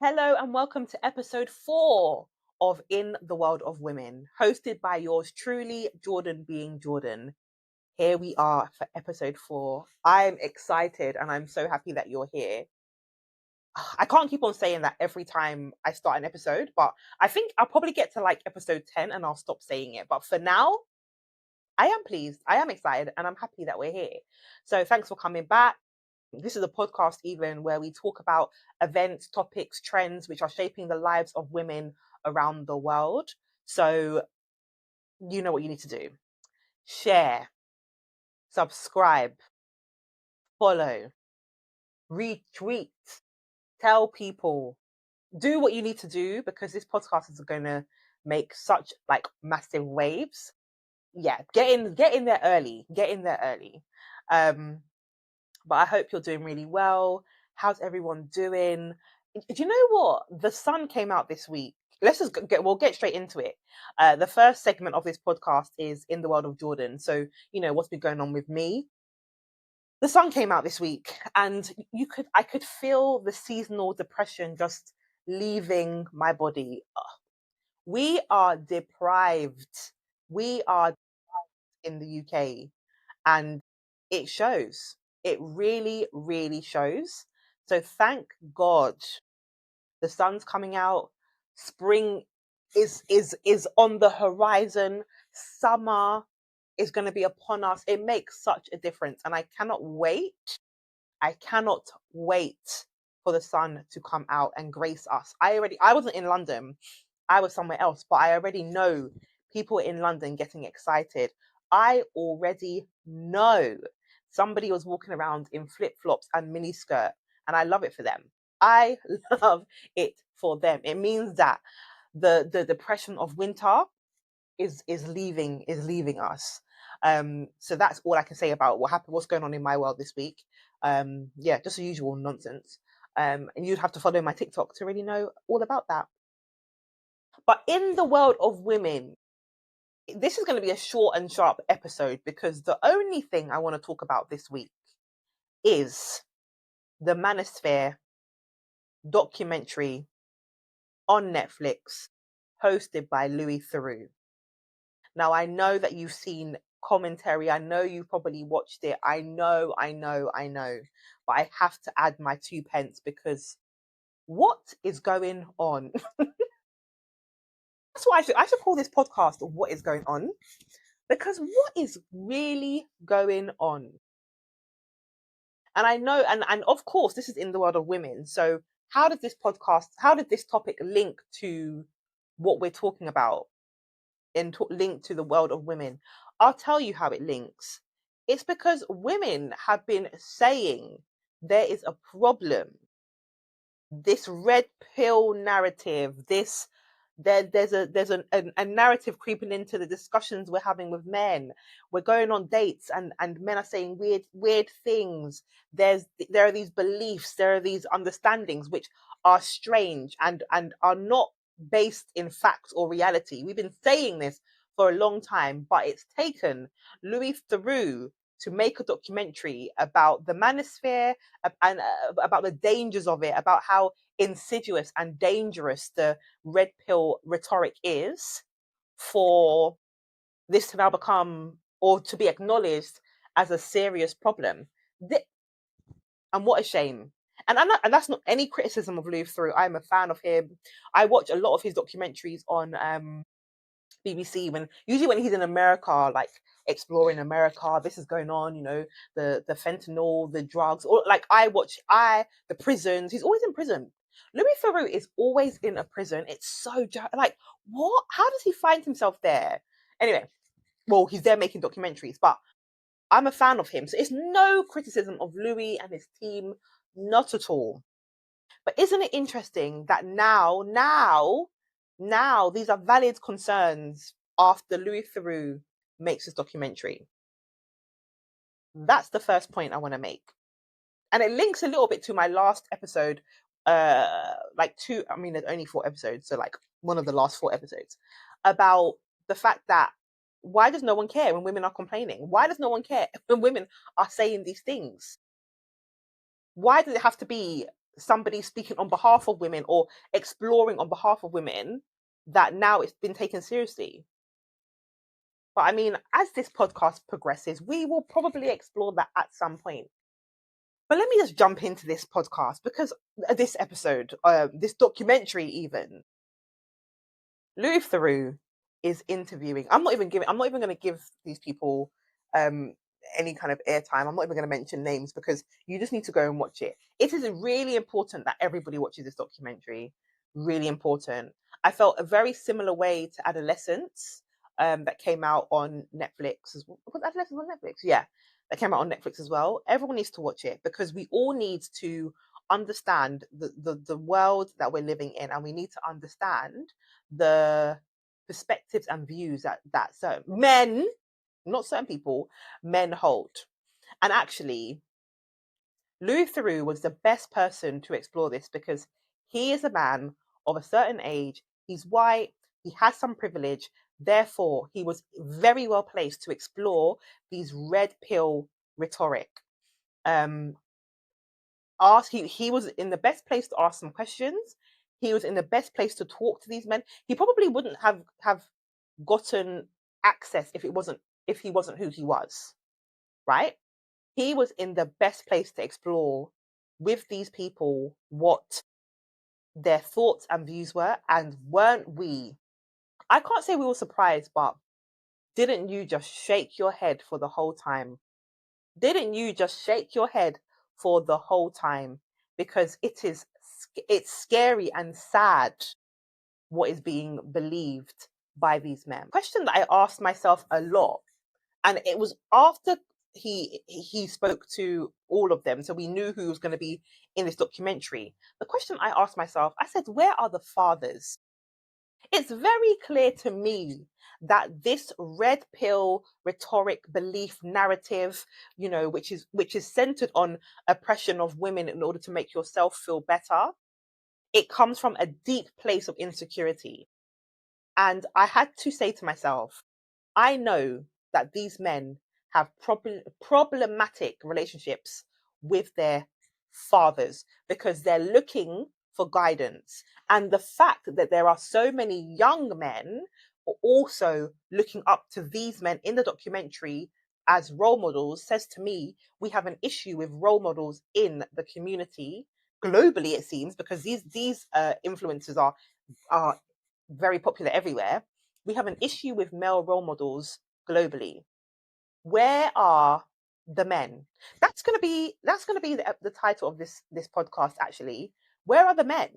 Hello and welcome to episode 4 of In the World of Women, hosted by yours truly, Jordan being Jordan. Here we are for episode 4. I'm excited and I'm so happy that you're here. I can't keep on saying that every time I start an episode, but I think I'll probably get to like episode 10 and I'll stop saying it. But for now, I am pleased, I am excited, and I'm happy that we're here. So thanks for coming back. This is a podcast even where we talk about events, topics, trends which are shaping the lives of women around the world. So you know what you need to do. Share, subscribe, follow, retweet, tell people, do what you need to do because this podcast is going to make such like massive waves. Yeah, get in there early. Get in there early. But I hope you're doing really well. How's everyone doing? Do you know what? The sun came out this week. Let's just we'll get straight into it. The first segment of this podcast is In the World of Jordan. So, what's been going on with me. The sun came out this week and I could feel the seasonal depression just leaving my body. We are deprived. We are in the UK and it shows. It really, really shows. So thank God the sun's coming out. Spring is on the horizon. Summer is going to be upon us. It makes such a difference, and I cannot wait. I cannot wait for the sun to come out and grace us. I wasn't in London. I was somewhere else, but I already know people in London getting excited. I already know somebody was walking around in flip-flops and miniskirt, and I love it for them. I love it for them. It means that the depression of winter is leaving us. So that's all I can say about what's going on in my world this week. Yeah, just the usual nonsense. And you'd have to follow my TikTok to really know all about that. But in the world of women, this is going to be a short and sharp episode because the only thing I want to talk about this week is the Manosphere documentary on Netflix hosted by Louis Theroux. Now, I know that you've seen commentary. I know you've probably watched it. I know. But I have to add my 2 pence because what is going on? That's why I should call this podcast What is Going On? Because what is really going on? And I know, and of course, this is in the world of women. So how did this topic link to what we're talking about linked to the world of women? I'll tell you how it links. It's because women have been saying there is a problem. This red pill narrative, there's a narrative creeping into the discussions we're having with men. We're going on dates and men are saying weird things. There are these beliefs, there are these understandings which are strange and are not based in fact or reality. We've been saying this for a long time, but it's taken Louis Theroux to make a documentary about the manosphere and about the dangers of it, about how insidious and dangerous the red pill rhetoric is, for this to now become or to be acknowledged as a serious problem. And what a shame. And that's not any criticism of Louis Theroux. I'm a fan of him. I watch a lot of his documentaries on BBC usually when he's in America, like exploring America, this is going on, the fentanyl, the drugs, or like the prisons. He's always in prison. Louis Theroux is always in a prison. It's so like what? How does he find himself there? Anyway, well, he's there making documentaries, but I'm a fan of him. So it's no criticism of Louis and his team, not at all. But isn't it interesting that now these are valid concerns after Louis Theroux makes this documentary? That's the first point I want to make. And it links a little bit to my last episode, there's only 4 episodes, so like one of the last 4 episodes, about the fact that why does no one care when women are complaining? Why does no one care when women are saying these things? Why does it have to be somebody speaking on behalf of women or exploring on behalf of women that now it's been taken seriously. But I mean, as this podcast progresses, we will probably explore that at some point. But let me just jump into this podcast because this episode, this documentary, even Louis Theroux is interviewing. I'm not even going to give these people um, any kind of airtime. I'm not even going to mention names because you just need to go and watch it. It is really important that everybody watches this documentary. Really important. I felt a very similar way to Adolescence that came out on Netflix. Was Adolescence on Netflix? Yeah, that came out on Netflix as well. Everyone needs to watch it because we all need to understand the world that we're living in, and we need to understand the perspectives and views that certain men, not certain people, men hold. And actually, Louis Theroux was the best person to explore this because he is a man of a certain age. He's white. He has some privilege. Therefore, he was very well placed to explore these red pill rhetoric. Um, he was in the best place to ask some questions. He was in the best place to talk to these men. He probably wouldn't have gotten access if he wasn't who he was, right? He was in the best place to explore with these people what their thoughts and views were, and weren't we? I can't say we were surprised, but didn't you just shake your head for the whole time? Didn't you just shake your head for the whole time? Because it's scary and sad what is being believed by these men. Question that I asked myself a lot, and it was after he spoke to all of them, so we knew who was going to be in this documentary. The question I asked myself, I said, where are the fathers? It's very clear to me that this red pill rhetoric belief narrative, which is centered on oppression of women in order to make yourself feel better, it comes from a deep place of insecurity. And I had to say to myself, I know that these men have problematic relationships with their fathers because they're looking for guidance. And the fact that there are so many young men also looking up to these men in the documentary as role models says to me we have an issue with role models in the community globally, it seems, because these influencers are very popular everywhere. We have an issue with male role models globally. Where are the men? That's gonna be the title of this podcast. Actually, where are the men?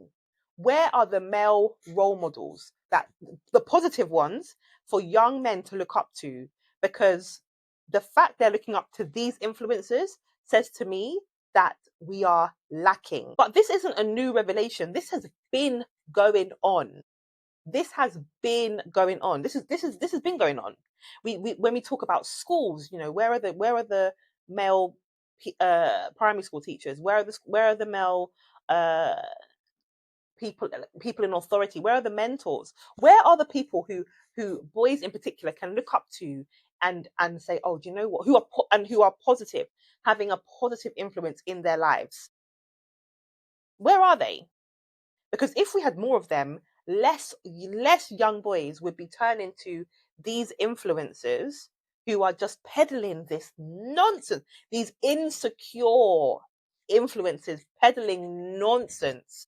Where are the male role models, that the positive ones for young men to look up to? Because the fact they're looking up to these influencers says to me that we are lacking. But this isn't a new revelation. This has been going on. This has been going on. This has been going on. We when we talk about schools, where are the male primary school teachers? Where are the male uh, people in authority? Where are the mentors? Where are the people who boys in particular can look up to and say, oh, do you know what? Who are positive, having a positive influence in their lives? Where are they? Because if we had more of them, less young boys would be turning to these influencers who are just peddling this nonsense, these insecure influencers peddling nonsense,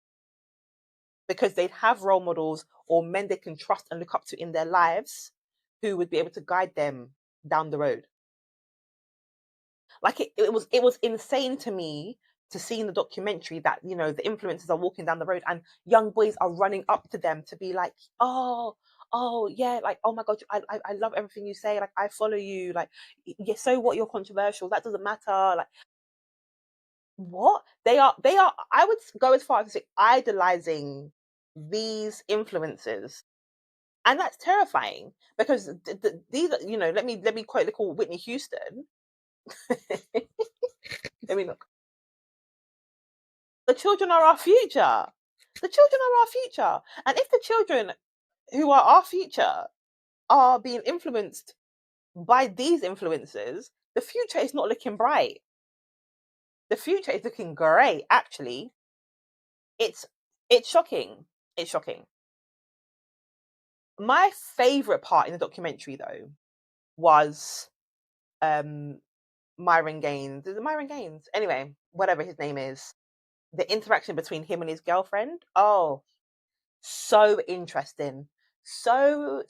because they'd have role models or men they can trust and look up to in their lives who would be able to guide them down the road. Like it was insane to me to see in the documentary that the influencers are walking down the road and young boys are running up to them to be like, oh yeah, like, oh my god, I love everything you say, like I follow you, like, yeah, so what, you're controversial, that doesn't matter, like, what, they are I would go as far as to say idolizing these influencers. And that's terrifying because these are, let me quote little Whitney Houston. Let me look. The children are our future. The children are our future. And if the children who are our future are being influenced by these influencers, the future is not looking bright. The future is looking great, actually. It's it's shocking. It's shocking. My favorite part in the documentary, though, was um Myron Gaines. Is it Myron Gaines? Anyway, whatever his name is, the interaction between him and his girlfriend. Oh, so interesting. So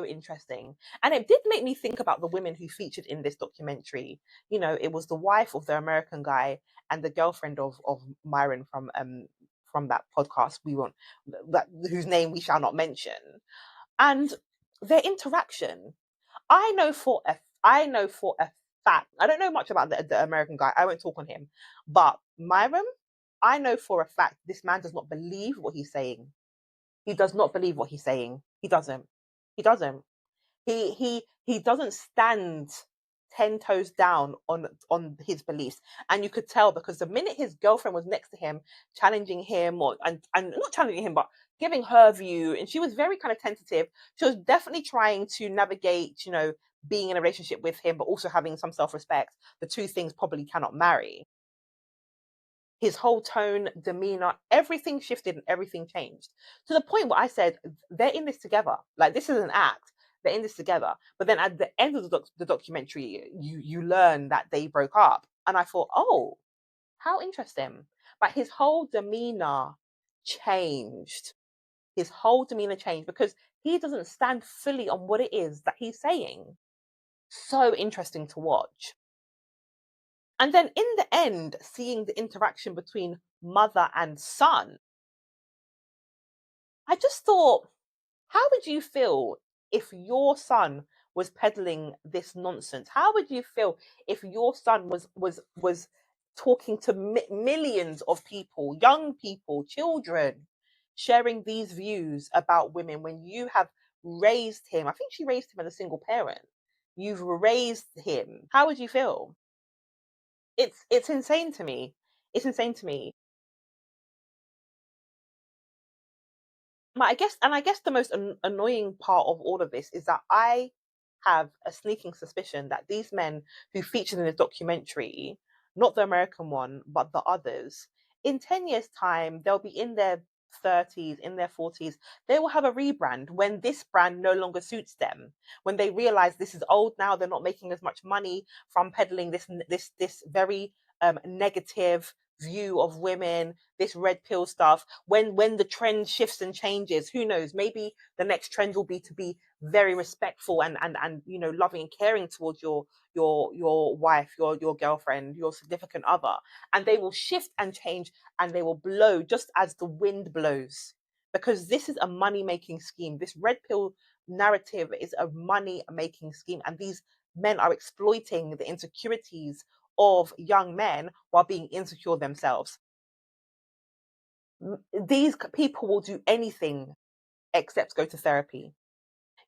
interesting. And it did make me think about the women who featured in this documentary. You know, it was the wife of the American guy and the girlfriend of Myron from that podcast we won't that whose name we shall not mention. And their interaction. I know for a fact. I don't know much about the American guy. I won't talk on him. But Myron, I know for a fact this man does not believe what he's saying. He does not believe what he's saying. He doesn't. He doesn't. He doesn't stand 10 toes down on his beliefs, and you could tell because the minute his girlfriend was next to him, challenging him and not challenging him, but giving her view, and she was very kind of tentative. She was definitely trying to navigate, being in a relationship with him, but also having some self respect. The two things probably cannot marry. His whole tone, demeanor, everything shifted and everything changed to the point where I said, they're in this together. Like, this is an act. They're in this together. But then at the end of the documentary, you learn that they broke up. And I thought, oh, how interesting. But his whole demeanor changed. His whole demeanor changed because he doesn't stand fully on what it is that he's saying. So interesting to watch. And then in the end, seeing the interaction between mother and son, I just thought, how would you feel if your son was peddling this nonsense? How would you feel if your son was talking to millions of people, young people, children, sharing these views about women when you have raised him? I think she raised him as a single parent. You've raised him. How would you feel? It's insane to me. It's insane to me. I guess the most annoying part of all of this is that I have a sneaking suspicion that these men who featured in the documentary, not the American one, but the others, in 10 years' time, they'll be in their 30s, in their 40s. They will have a rebrand when this brand no longer suits them. When they realize this is old now, they're not making as much money from peddling this very negative view of women, this red pill stuff. When the trend shifts and changes, who knows, maybe the next trend will be to be very respectful and loving and caring towards your wife, your girlfriend, your significant other, and they will shift and change and they will blow just as the wind blows, because this is a money making scheme. This red pill narrative is a money making scheme, and these men are exploiting the insecurities of young men while being insecure themselves. These people will do anything except go to therapy.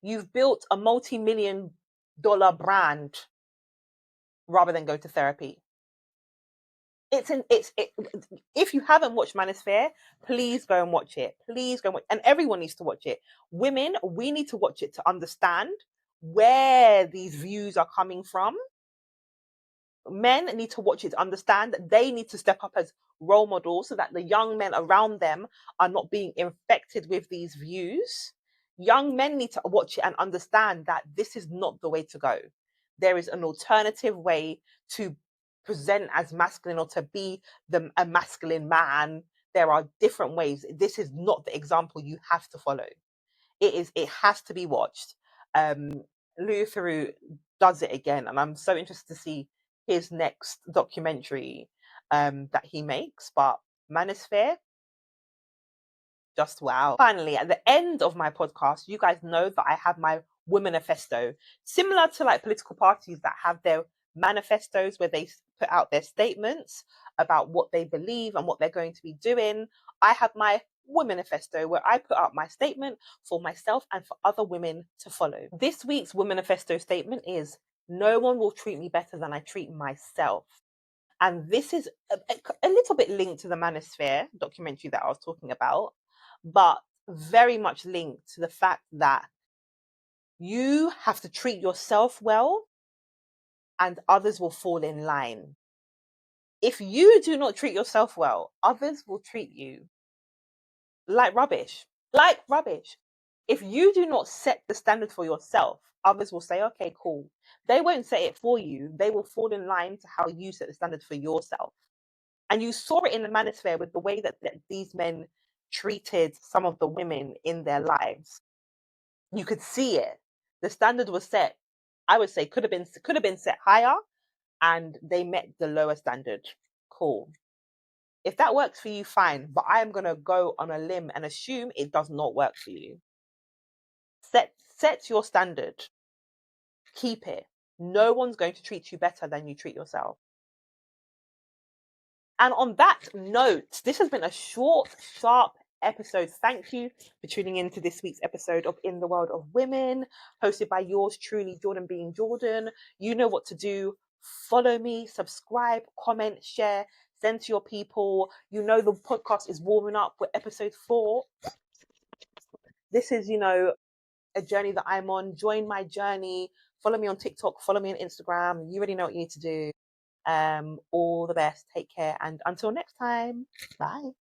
You've built a multi-million-dollar brand rather than go to therapy. If you haven't watched Manosphere, please go and watch it. Please go and watch, and everyone needs to watch it. Women, we need to watch it to understand where these views are coming from. Men need to watch it to understand that they need to step up as role models so that the young men around them are not being infected with these views. Young men need to watch it and understand that this is not the way to go. There is an alternative way to present as masculine or to be a masculine man. There are different ways. This is not the example you have to follow. It has to be watched. Louis Theroux does it again, and I'm so interested to see his next documentary that he makes. But Manosphere, just wow. Finally, at the end of my podcast, you guys know that I have my Womanifesto, similar to like political parties that have their manifestos where they put out their statements about what they believe and what they're going to be doing. I have my Womanifesto where I put out my statement for myself and for other women to follow. This week's Womanifesto statement is, no one will treat me better than I treat myself. And this is a little bit linked to the Manosphere documentary that I was talking about, but very much linked to the fact that you have to treat yourself well and others will fall in line. If you do not treat yourself well, others will treat you like rubbish. Like rubbish. If you do not set the standard for yourself, others will say, okay, cool. They won't say it for you. They will fall in line to how you set the standard for yourself. And you saw it in the Manosphere with the way that these men treated some of the women in their lives. You could see it. The standard was set, I would say, could have been set higher, and they met the lower standard. Cool. If that works for you, fine. But I am gonna go on a limb and assume it does not work for you. Set your standard. Keep it. No one's going to treat you better than you treat yourself. And on that note, this has been a short, sharp episode. Thank you for tuning in to this week's episode of In the World of Women, hosted by yours truly, Jordan being Jordan. You know what to do. Follow me, subscribe, comment, share, send to your people. You know the podcast is warming up with episode 4. This is, a journey that I'm on. Join my journey. Follow me on TikTok. Follow me on Instagram. You already know what you need to do. All the best. Take care. And until next time, bye.